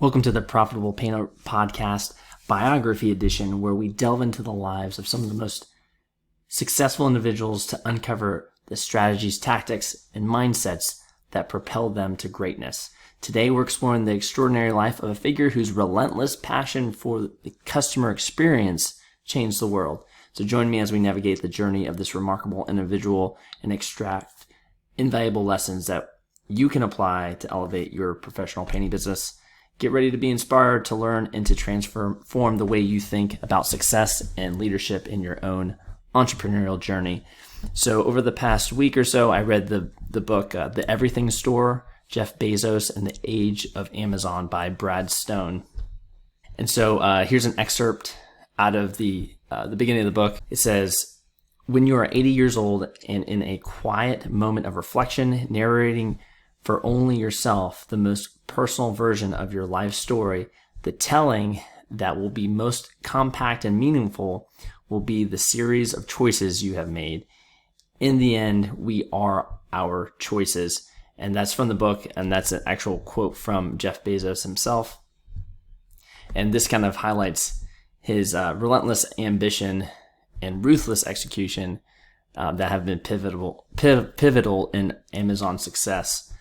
Welcome to the Profitable Painter Podcast Biography Edition, where we delve into the lives of some of the most successful individuals to uncover the strategies, tactics, and mindsets that propel them to greatness. Today, we're exploring the extraordinary life of a figure whose relentless passion for the customer experience changed the world. So join me as we navigate the journey of this remarkable individual and extract invaluable lessons that you can apply to elevate your professional painting business. Get ready to be inspired, to learn, and to transform the way you think about success and leadership in your own entrepreneurial journey. So over the past week or so, I read the book, The Everything Store, Jeff Bezos and the Age of Amazon by Brad Stone. And so here's an excerpt out of the beginning of the book. It says, "When you are 80 years old and in a quiet moment of reflection, narrating for only yourself the most personal version of your life story, the telling that will be most compact and meaningful will be the series of choices you have made. In the end, we are our choices." And that's from the book, and that's an actual quote from Jeff Bezos himself. And this kind of highlights his relentless ambition and ruthless execution that have been pivotal in Amazon's success.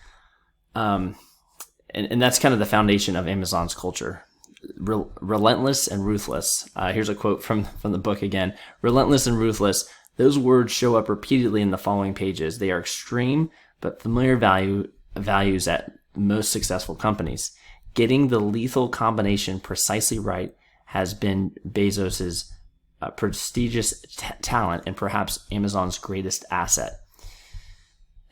And that's kind of the foundation of Amazon's culture. Relentless and ruthless. Here's a quote from the book again. "Relentless and ruthless. Those words show up repeatedly in the following pages. They are extreme but familiar values at most successful companies. Getting the lethal combination precisely right has been Bezos's prestigious talent and perhaps Amazon's greatest asset."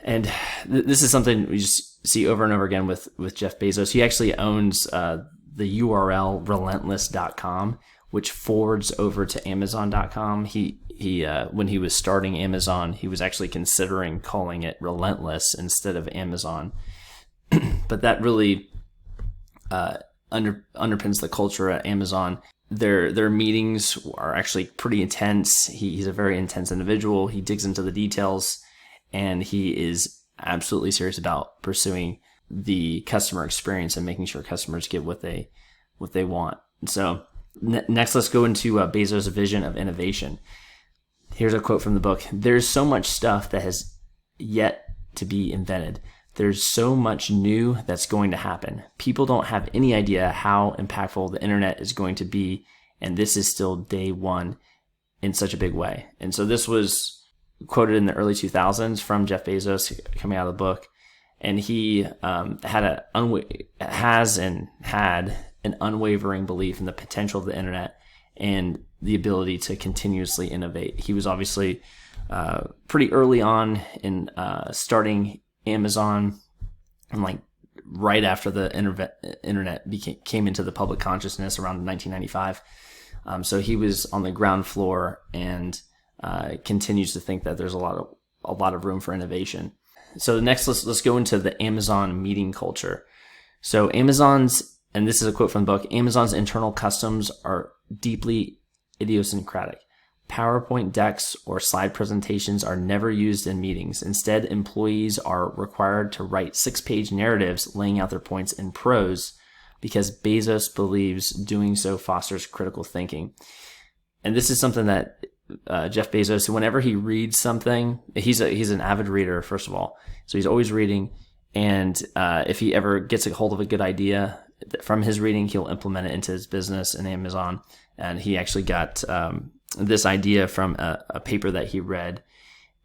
And this is something we just see over and over again with Jeff Bezos. He actually owns the URL relentless.com, which forwards over to amazon.com. He when he was starting Amazon, he was actually considering calling it Relentless instead of Amazon. But that really underpins the culture at Amazon. Their meetings are actually pretty intense. He's a very intense individual. He digs into the details, and he is absolutely serious about pursuing the customer experience and making sure customers get what they want. And so next, let's go into Bezos' vision of innovation. Here's a quote from the book. "There's so much stuff that has yet to be invented. There's so much new that's going to happen. People don't have any idea how impactful the internet is going to be, and this is still day one in such a big way." And so this was quoted in the early 2000s from Jeff Bezos coming out of the book. And he had an unwavering belief in the potential of the internet and the ability to continuously innovate. He was obviously pretty early on in starting Amazon, and like right after the internet came into the public consciousness around 1995. So he was on the ground floor and continues to think that there's a lot of room for innovation. So next, let's go into the Amazon meeting culture. So Amazon's, and this is a quote from the book, "Amazon's internal customs are deeply idiosyncratic. PowerPoint decks or slide presentations are never used in meetings. Instead, employees are required to write 6-page narratives laying out their points in prose because Bezos believes doing so fosters critical thinking." And this is something that Jeff Bezos, whenever he reads something, he's an avid reader, first of all. So he's always reading. And if he ever gets a hold of a good idea from his reading, he'll implement it into his business in Amazon. And he actually got this idea from a paper that he read,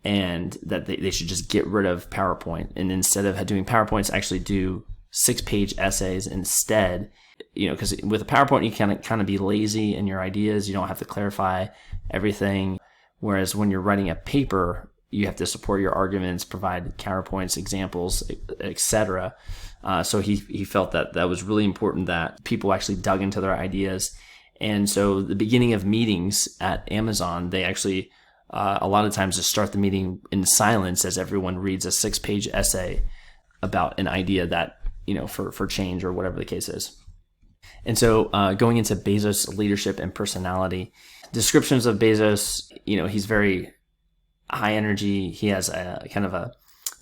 and that they should just get rid of PowerPoint. And instead of doing PowerPoints, actually do 6-page essays instead. Because with a PowerPoint, you can kind of be lazy in your ideas. You don't have to clarify everything. Whereas when you're writing a paper, you have to support your arguments, provide counterpoints, examples, etc. So he felt that was really important, that people actually dug into their ideas. And so the beginning of meetings at Amazon, they actually a lot of times just start the meeting in silence as everyone reads a 6-page essay about an idea that, for change or whatever the case is. And so going into Bezos' leadership and personality, descriptions of Bezos, he's very high energy. He has a kind of a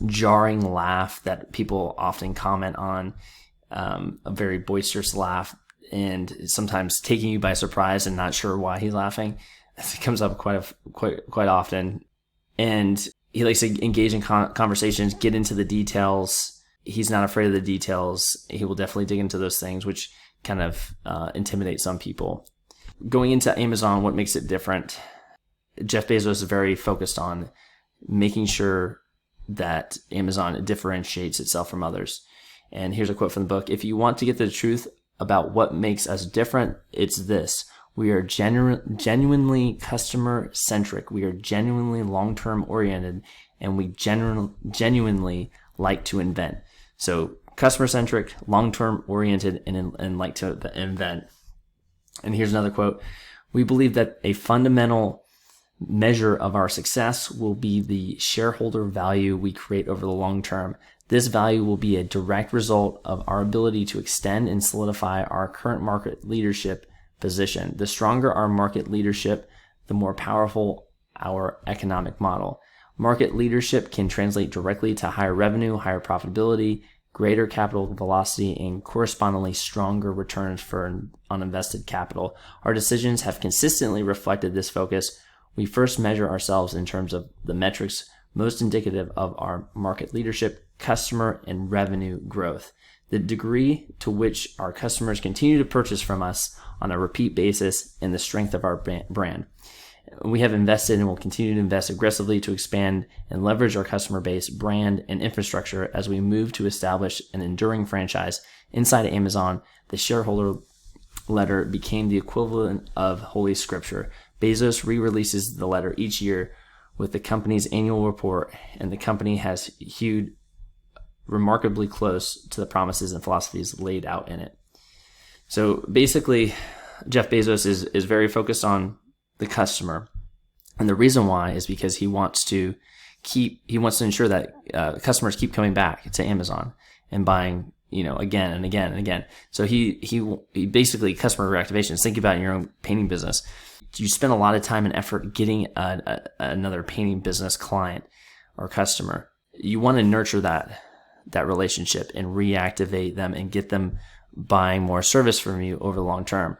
jarring laugh that people often comment on. a very boisterous laugh, and sometimes taking you by surprise and not sure why he's laughing. It comes up quite often. And he likes to engage in conversations, get into the details. He's not afraid of the details. He will definitely dig into those things, which kind of intimidate some people. Going into Amazon, what makes it different? Jeff Bezos is very focused on making sure that Amazon differentiates itself from others. And here's a quote from the book. If you want to get the truth about what makes us different, it's this. We are genuinely customer-centric. We are genuinely long-term oriented, and we genuinely like to invent. So customer-centric, long-term oriented, and like to invent. And here's another quote. We believe that a fundamental measure of our success will be the shareholder value we create over the long term. This value will be a direct result of our ability to extend and solidify our current market leadership position. The stronger our market leadership, the more powerful our economic model. Market leadership can translate directly to higher revenue, higher profitability, greater capital velocity, and correspondingly stronger returns on invested capital. Our decisions have consistently reflected this focus. We first measure ourselves in terms of the metrics most indicative of our market leadership, customer, and revenue growth. The degree to which our customers continue to purchase from us on a repeat basis, and the strength of our brand. We have invested and will continue to invest aggressively to expand and leverage our customer base, brand, and infrastructure as we move to establish an enduring franchise inside Amazon. The shareholder letter became the equivalent of Holy Scripture. Bezos re-releases the letter each year with the company's annual report, and the company has hewed remarkably close to the promises and philosophies laid out in it. So basically, Jeff Bezos is very focused on the customer. And the reason why is because he wants to ensure that customers keep coming back to Amazon and buying, again and again and again. So he basically, customer reactivation, think about your own painting business. You spend a lot of time and effort getting another painting business client or customer. You want to nurture that relationship and reactivate them and get them buying more service from you over the long term.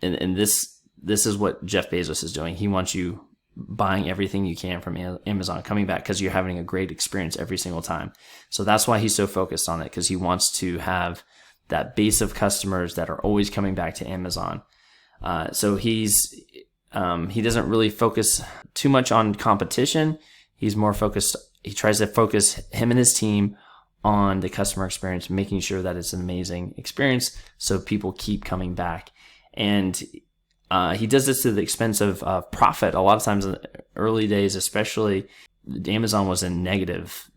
And this is what Jeff Bezos is doing. He wants you buying everything you can from Amazon, coming back because you're having a great experience every single time. So that's why he's so focused on it, because he wants to have that base of customers that are always coming back to Amazon. So he doesn't really focus too much on competition. He's more focused. He tries to focus him and his team on the customer experience, making sure that it's an amazing experience so people keep coming back. And he does this to the expense of profit. A lot of times in the early days, especially, Amazon was in negative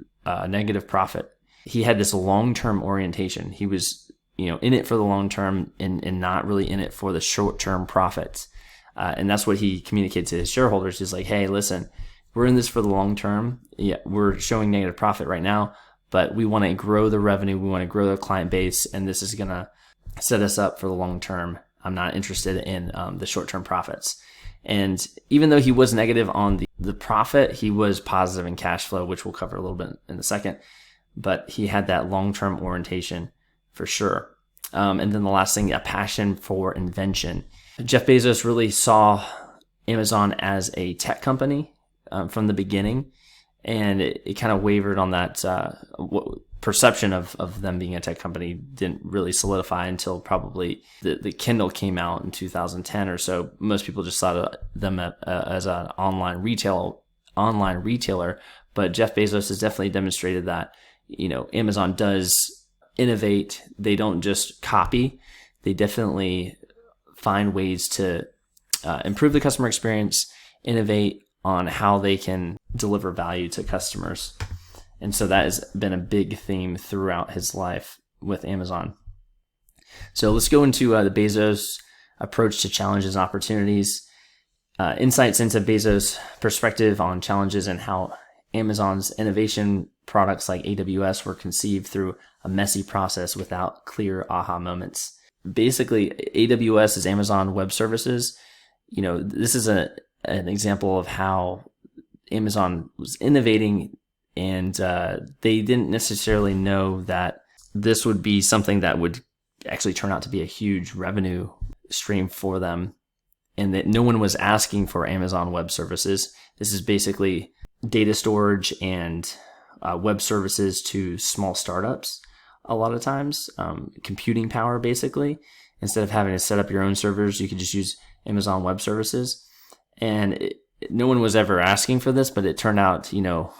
profit. He had this long-term orientation. He was, in it for the long term and not really in it for the short-term profits. And that's what he communicated to his shareholders. He's like, hey, listen, we're in this for the long term. Yeah, we're showing negative profit right now, but we want to grow the revenue. We want to grow the client base, and this is going to set us up for the long term. I'm not interested in the short-term profits. And even though he was negative on the profit, he was positive in cash flow, which we'll cover a little bit in a second. But he had that long-term orientation for sure. And then the last thing, a passion for invention. Jeff Bezos really saw Amazon as a tech company from the beginning. And it kind of wavered on that perception of them being a tech company didn't really solidify until probably the Kindle came out in 2010 or so. Most people just thought of them as an online retailer, but Jeff Bezos has definitely demonstrated that, Amazon does innovate. They don't just copy. They definitely find ways to improve the customer experience, innovate on how they can deliver value to customers. And so that has been a big theme throughout his life with Amazon. So let's go into the Bezos approach to challenges and opportunities, insights into Bezos' perspective on challenges and how Amazon's innovation products like AWS were conceived through a messy process without clear aha moments. Basically, AWS is Amazon Web Services. This is an example of how Amazon was innovating, and they didn't necessarily know that this would be something that would actually turn out to be a huge revenue stream for them, and that no one was asking for Amazon Web Services. This is basically data storage and web services to small startups a lot of times, computing power basically. Instead of having to set up your own servers, you could just use Amazon Web Services. And no one was ever asking for this, but it turned out,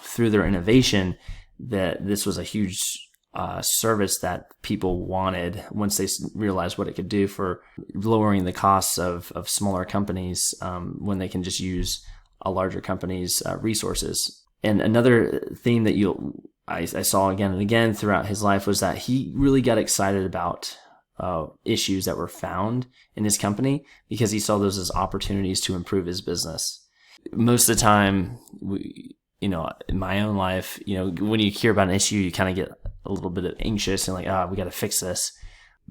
through their innovation, that this was a huge service that people wanted once they realized what it could do for lowering the costs of smaller companies when they can just use a larger company's resources. And another theme that I saw again and again throughout his life was that he really got excited about issues that were found in his company because he saw those as opportunities to improve his business. Most of the time, in my own life, when you hear about an issue, you kind of get a little bit anxious and like, we got to fix this.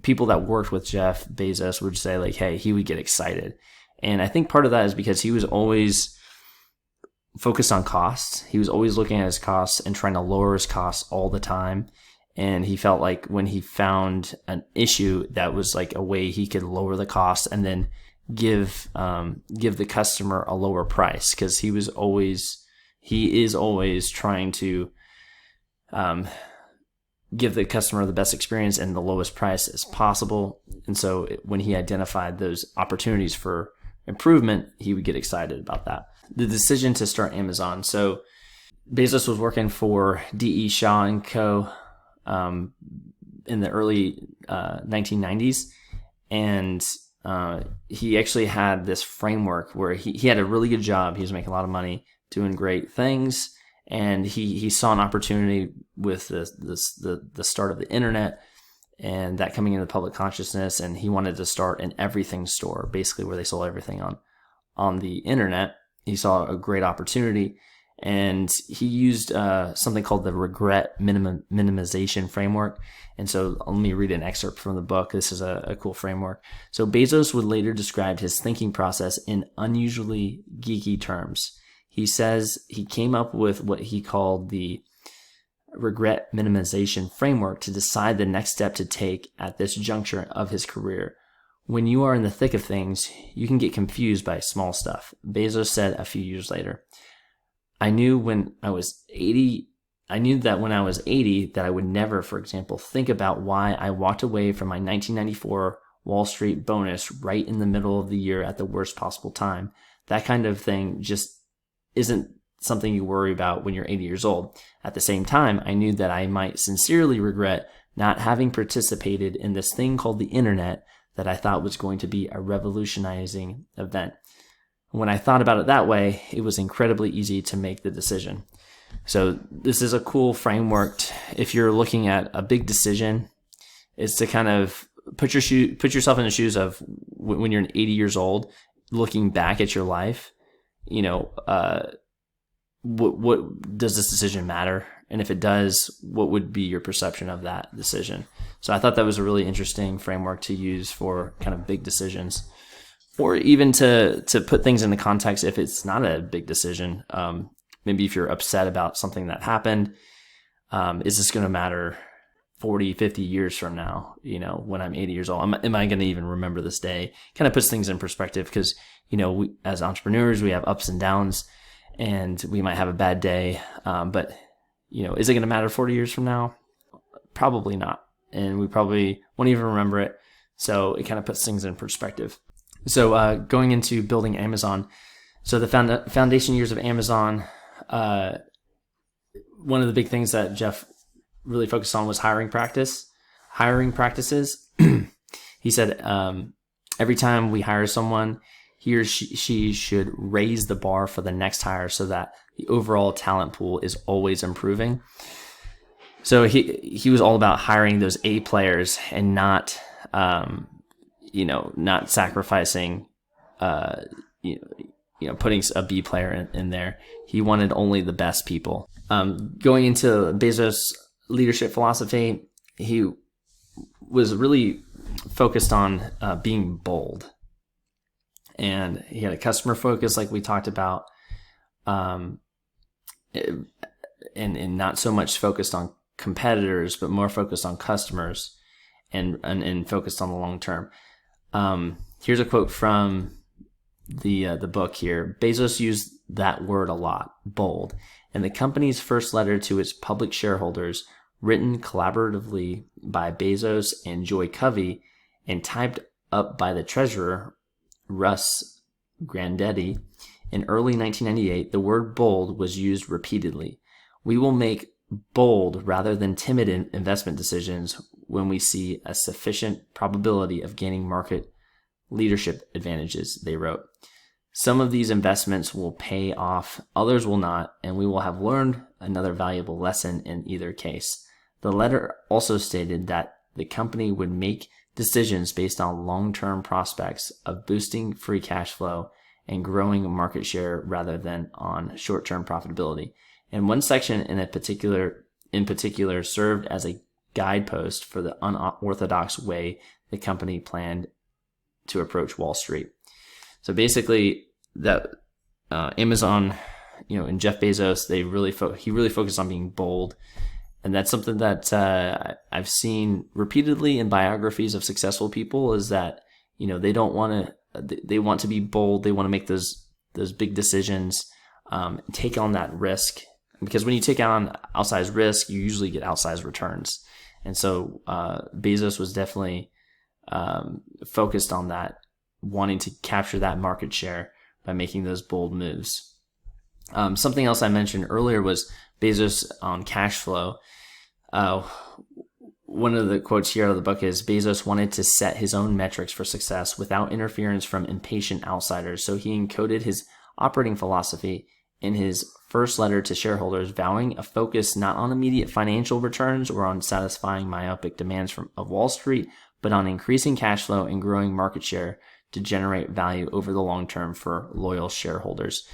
People that worked with Jeff Bezos would say like, hey, he would get excited. And I think part of that is because he was always focused on costs. He was always looking at his costs and trying to lower his costs all the time. And he felt like when he found an issue that was like a way he could lower the cost and then give the customer a lower price, because he is always trying to give the customer the best experience and the lowest price as possible. And so when he identified those opportunities for improvement, he would get excited about that. The decision to start Amazon. So Bezos was working for D.E. Shaw and Co. In the early 1990s, and he actually had this framework where he had a really good job. He was making a lot of money, doing great things, and he saw an opportunity with the start of the internet and that coming into public consciousness, and he wanted to start an everything store, basically where they sold everything on the internet. He saw a great opportunity, and he used something called the regret minimization framework. And so let me read an excerpt from the book. This is a cool framework. So Bezos would later describe his thinking process in unusually geeky terms. He says he came up with what he called the regret minimization framework to decide the next step to take at this juncture of his career. When you are in the thick of things, you can get confused by small stuff. Bezos said a few years later, I knew that when I was 80 that I would never, for example, think about why I walked away from my 1994 Wall Street bonus right in the middle of the year at the worst possible time. That kind of thing just isn't something you worry about when you're 80 years old. At the same time, I knew that I might sincerely regret not having participated in this thing called the internet that I thought was going to be a revolutionizing event. When I thought about it that way, it was incredibly easy to make the decision. So this is a cool framework. If you're looking at a big decision, is to kind of put yourself in the shoes of when you're 80 years old, looking back at your life. What does this decision matter? And if it does, what would be your perception of that decision? So I thought that was a really interesting framework to use for kind of big decisions, or even to put things into context if it's not a big decision. Maybe if you're upset about something that happened, is this going to matter 40, 50 years from now, when I'm 80 years old? Am I going to even remember this day? Kind of puts things in perspective because, we, as entrepreneurs, we have ups and downs, and we might have a bad day. But, is it going to matter 40 years from now? Probably not. And we probably won't even remember it. So it kind of puts things in perspective. So going into building Amazon. So the foundation years of Amazon, one of the big things that Jeff really focused on was hiring practices. He said every time we hire someone, he or she should raise the bar for the next hire so that the overall talent pool is always improving. So he was all about hiring those A players and not not sacrificing putting a B player in there. He wanted only the best people. Going into Bezos' leadership philosophy, he was really focused on being bold. And he had a customer focus like we talked about, and not so much focused on competitors, but more focused on customers and focused on the long term. Here's a quote from the book here. Bezos used that word a lot, bold, in the company's first letter to its public shareholders, written collaboratively by Bezos and Joy Covey and typed up by the treasurer, Russ Grandetti. In early 1998, the word bold was used repeatedly. We will make bold rather than timid investment decisions when we see a sufficient probability of gaining market leadership advantages, they wrote. Some of these investments will pay off, others will not, and we will have learned another valuable lesson in either case. The letter also stated that the company would make decisions based on long-term prospects of boosting free cash flow and growing market share rather than on short-term profitability. And one section in particular served as a guidepost for the unorthodox way the company planned to approach Wall Street. So basically, that Amazon, and Jeff Bezos, he really focused on being bold, and that's something that I've seen repeatedly in biographies of successful people. Is that they want to be bold, they want to make those big decisions, take on that risk, because when you take on outsized risk, you usually get outsized returns. And so Bezos was definitely focused on that, wanting to capture that market share by making those bold moves. Something else I mentioned earlier was Bezos on cash flow. One of the quotes here out of the book is, Bezos wanted to set his own metrics for success without interference from impatient outsiders. So he encoded his operating philosophy in his first letter to shareholders, vowing a focus not on immediate financial returns or on satisfying myopic demands of Wall Street, but on increasing cash flow and growing market share to generate value over the long term for loyal shareholders.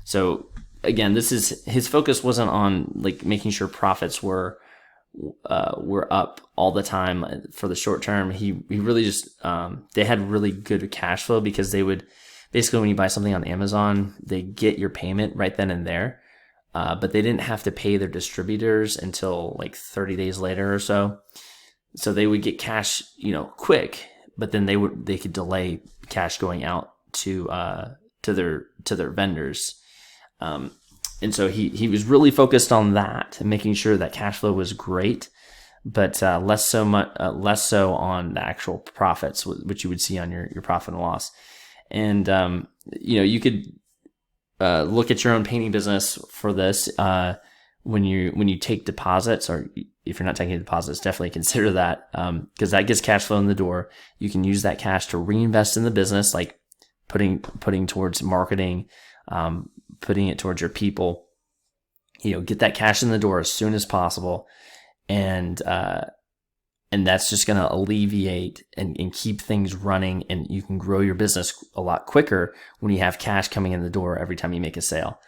So again, his focus wasn't on making sure profits were up all the time for the short term. He really just they had really good cash flow, because they would basically, when you buy something on Amazon, they get your payment right then and there, but they didn't have to pay their distributors until 30 days later or so. So they would get cash, quick, but then they could delay cash going out to their vendors. And so he was really focused on that and making sure that cash flow was great, but less so on the actual profits, which you would see on your profit and loss. And you could look at your own painting business for this. When you take deposits, or if you're not taking deposits, definitely consider that, because that gets cash flow in the door. You can use that cash to reinvest in the business, like putting towards marketing, putting it towards your people. Get that cash in the door as soon as possible, and that's just going to alleviate and keep things running, and you can grow your business a lot quicker when you have cash coming in the door every time you make a sale.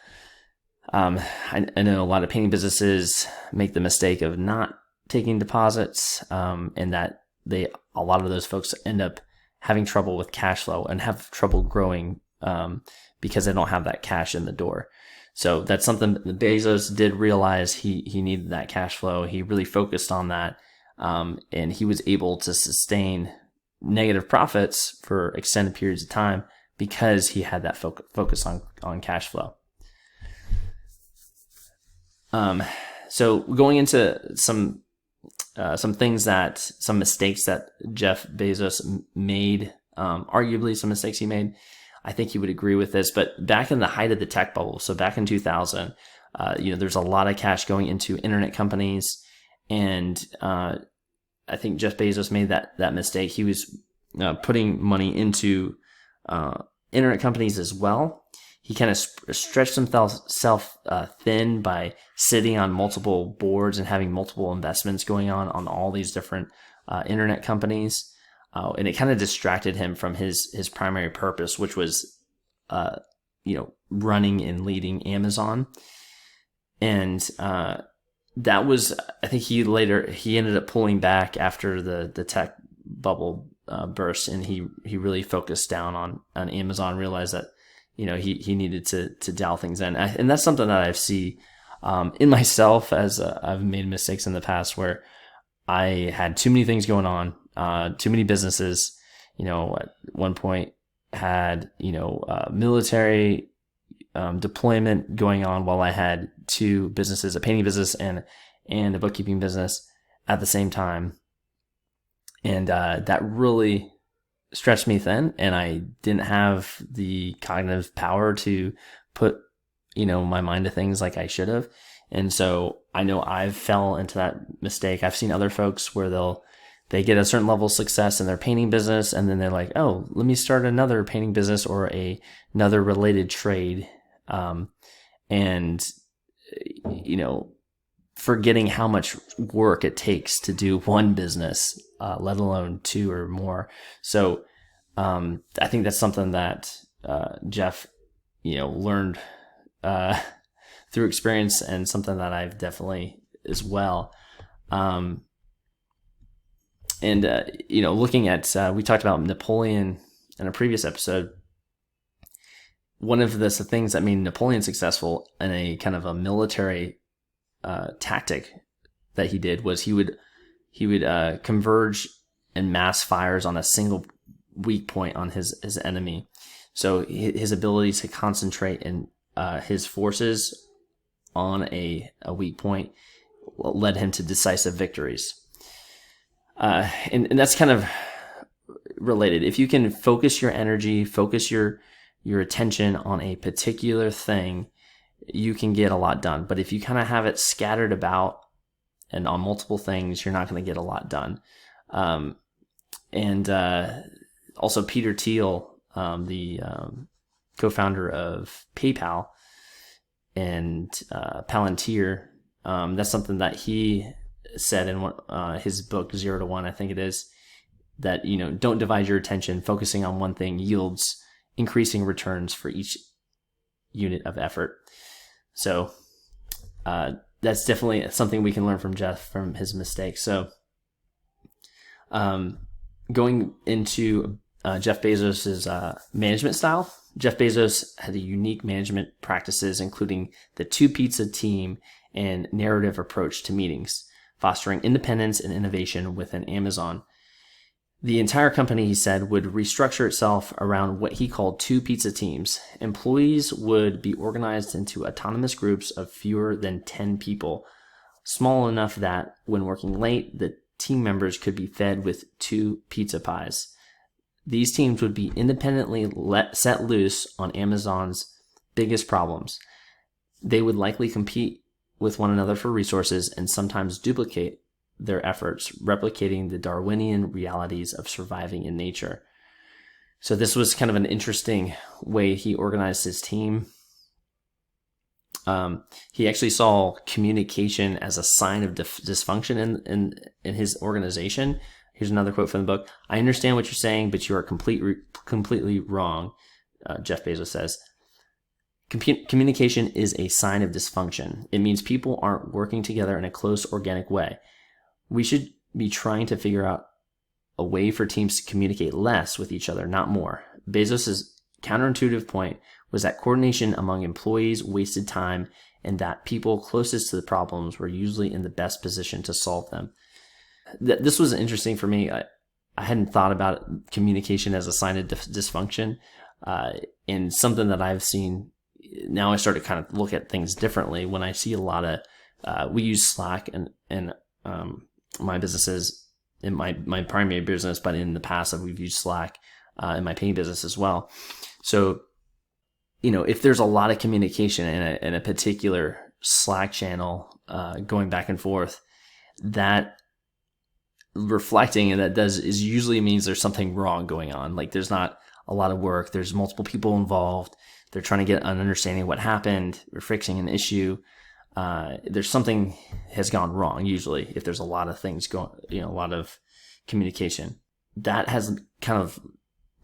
I know a lot of painting businesses make the mistake of not taking deposits, and that a lot of those folks end up having trouble with cash flow and have trouble growing, because they don't have that cash in the door. So that's something that Bezos did realize. He needed that cash flow. He really focused on that, and he was able to sustain negative profits for extended periods of time because he had that focus on cash flow. So going into some mistakes that Jeff Bezos made, arguably some mistakes he made. I think you would agree with this, but back in the height of the tech bubble, so back in 2000, there's a lot of cash going into internet companies, and I think Jeff Bezos made that mistake. He was putting money into internet companies as well. He kind of stretched himself thin by sitting on multiple boards and having multiple investments going on all these different internet companies. And it kind of distracted him from his primary purpose, which was, running and leading Amazon. And that was, I think he ended up pulling back after the tech bubble burst, and he really focused down on Amazon, realized that, he needed to dial things in. And that's something that I see in myself, as I've made mistakes in the past where I had too many things going on, too many businesses. At one point had military deployment going on while I had two businesses, a painting business and a bookkeeping business at the same time. And that really stretched me thin, and I didn't have the cognitive power to put, my mind to things like I should have. And so I know I've fell into that mistake. I've seen other folks where they get a certain level of success in their painting business, and then they're like, oh, let me start another painting business or another related trade. And forgetting how much work it takes to do one business, let alone two or more. So, I think that's something that, Jeff, learned, through experience, and something that I've definitely as well. Looking at, we talked about Napoleon in a previous episode. One of the things that made Napoleon successful in a kind of a military tactic that he did was he would converge and mass fires on a single weak point on his enemy. So his ability to concentrate in his forces on a weak point led him to decisive victories. And that's kind of related. If you can focus your energy, focus your attention on a particular thing, you can get a lot done. But if you kind of have it scattered about and on multiple things, you're not going to get a lot done. Also Peter Thiel, the co-founder of PayPal and Palantir, that's something that he said in his book 0 to 1, I think it is, that don't divide your attention. Focusing on one thing yields increasing returns for each unit of effort. So that's definitely something we can learn from Jeff, from his mistakes. So going into Jeff Bezos's management style, Jeff Bezos had a unique management practices, including the 2-pizza team and narrative approach to meetings, fostering independence and innovation within Amazon. The entire company, he said, would restructure itself around what he called 2-pizza teams. Employees would be organized into autonomous groups of fewer than 10 people, small enough that when working late, the team members could be fed with 2 pizza pies. These teams would be independently set loose on Amazon's biggest problems. They would likely compete with one another for resources and sometimes duplicate their efforts, replicating the Darwinian realities of surviving in nature. So this was kind of an interesting way he organized his team. He actually saw communication as a sign of dysfunction in his organization. Here's another quote from the book. "I understand what you're saying, but you are completely wrong," Jeff Bezos says. Communication is a sign of dysfunction. It means people aren't working together in a close, organic way. We should be trying to figure out a way for teams to communicate less with each other, not more. Bezos' counterintuitive point was that coordination among employees wasted time, and that people closest to the problems were usually in the best position to solve them. This was interesting for me. I hadn't thought about communication as a sign of dysfunction, and something that I've seen. Now I start to kind of look at things differently when I see a lot of, we use Slack and my businesses, in my primary business, but in the past we've used Slack in my painting business as well. So, if there's a lot of communication in a particular Slack channel going back and forth, that reflecting, and that is usually means there's something wrong going on. Like there's not a lot of work. There's multiple people involved. They're trying to get an understanding of what happened. We're fixing an issue. There's something has gone wrong. Usually, if there's a lot of things going, a lot of communication, that has kind of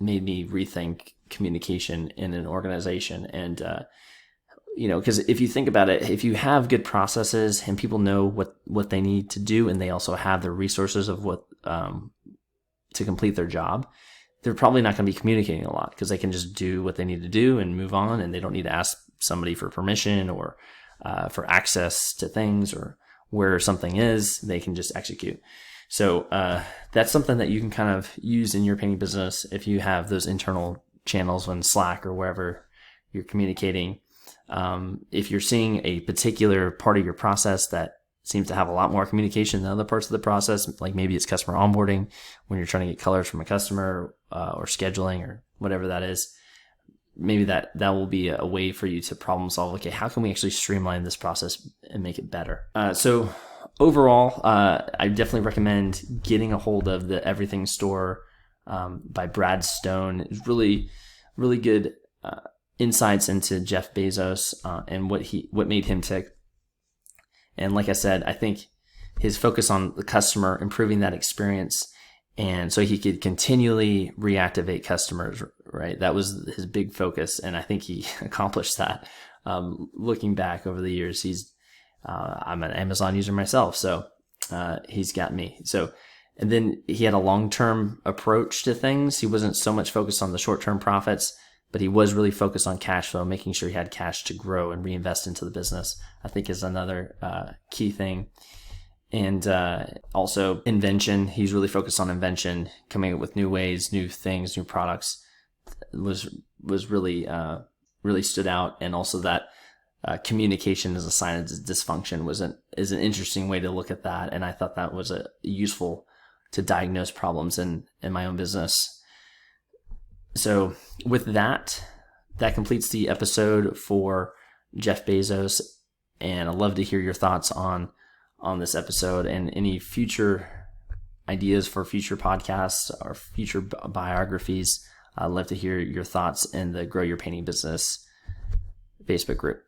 made me rethink communication in an organization. And because if you think about it, if you have good processes and people know what they need to do, and they also have the resources of what to complete their job, they're probably not going to be communicating a lot because they can just do what they need to do and move on, and they don't need to ask somebody for permission or for access to things or where something is, they can just execute. So that's something that you can kind of use in your painting business if you have those internal channels on Slack or wherever you're communicating. If you're seeing a particular part of your process that seems to have a lot more communication than other parts of the process, like maybe it's customer onboarding when you're trying to get colors from a customer or scheduling or whatever that is, maybe that will be a way for you to problem solve. Okay, how can we actually streamline this process and make it better? So overall, I definitely recommend getting a hold of the Everything Store by Brad Stone. It's really, really good insights into Jeff Bezos and what made him tick. And like I said, I think his focus on the customer, improving that experience, and so he could continually reactivate customers, right? That was his big focus, and I think he accomplished that. Looking back over the years, I'm an Amazon user myself, so he's got me. So, and then he had a long-term approach to things. He wasn't so much focused on the short-term profits, but he was really focused on cash flow, making sure he had cash to grow and reinvest into the business, I think is another key thing. And also invention. He's really focused on invention, coming up with new ways, new things, new products. Was really really stood out. And also that communication as a sign of dysfunction is an interesting way to look at that. And I thought that was useful to diagnose problems in my own business. So with that completes the episode for Jeff Bezos, and I'd love to hear your thoughts on this episode and any future ideas for future podcasts or future biographies. I'd love to hear your thoughts in the Grow Your Painting Business Facebook group.